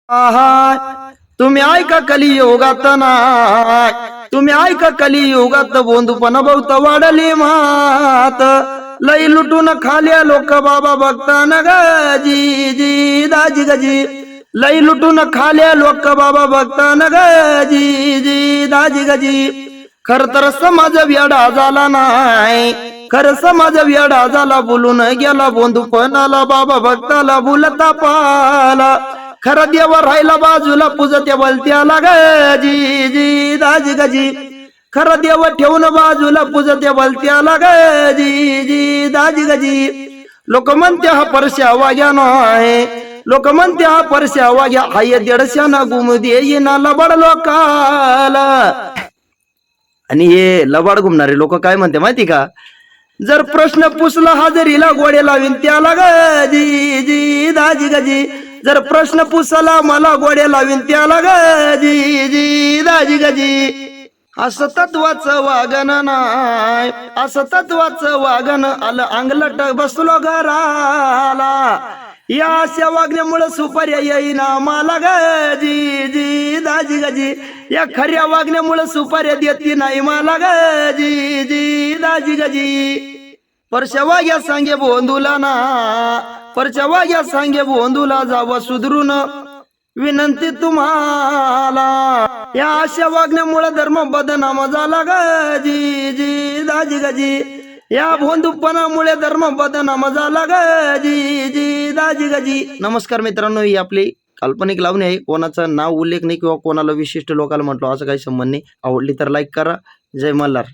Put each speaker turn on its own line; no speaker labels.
तुम्ही ऐका कलियुगात नाय, तुम्ही ऐका कलियुगात बोंधूपणा बहुत वाढली मात. लई लुटून खाल्या लोक बाबा बघताना गजी जी दाजी गजी. लई लुटून खाल्या लोक बाबा बघताना गजी जी दाजी गजी. खर तर समाज वेडा झाला नाही, खर समाज वेडा झाला, बोलून गेला बोंधूपणाला बाबा भक्ताला बोलता पाला. खरा देव राहिला बाजूला पूजत्या बलत्याला गजी जी दाजी गजी. खरा देव ठेवून बाजूला पूजत्या बलत्याला गजी जी दाजी गजी. लोक म्हणते हा परश्या वाग्या नाही, लोक म्हणते हा परश्या वाग्या हाय दीडशाना गुम देईना लबाड लोकाला. आणि हे लबाड घुमणारे लोक काय म्हणते माहिती का, जर प्रश्न पुसला हजेरीला गोडे लावीन त्याला गजी जी दाजी गजी. जर प्रश्न पुसला मला गोडे लावीन त्याला गजी जी दाजी गजी. असं तत्वाचं वागण नाय, असं तत्वाचं वागण आलं अंगलट बसलो घराला. या अशा वागण्यामुळे सुपार्या येईना मला गजी जी दाजी गजी. या खऱ्या वागण्यामुळे सुपार्या देती नाही मला गजी जी दाजी गजी. परश्या वाग्या सांगे बोंधूला ना, परश्या वाग्या सांगे बोंधूला जावं सुधरून विनंती तुम्हाला. या अशा वागण्यामुळे धर्म बदनाम झाला गजी जी दाजी गजी. या बोंधूपणामुळे धर्म बदनाम झाला गजी जी दाजी गजी. नमस्कार मित्रांनो, ही आपली काल्पनिक लावणी आहे. कोणाचं नाव उल्लेख नाही किंवा कोणाला विशिष्ट लोकांना म्हटलो असं काही संबंध नाही. आवडली तर लाईक करा. जय मल्हार.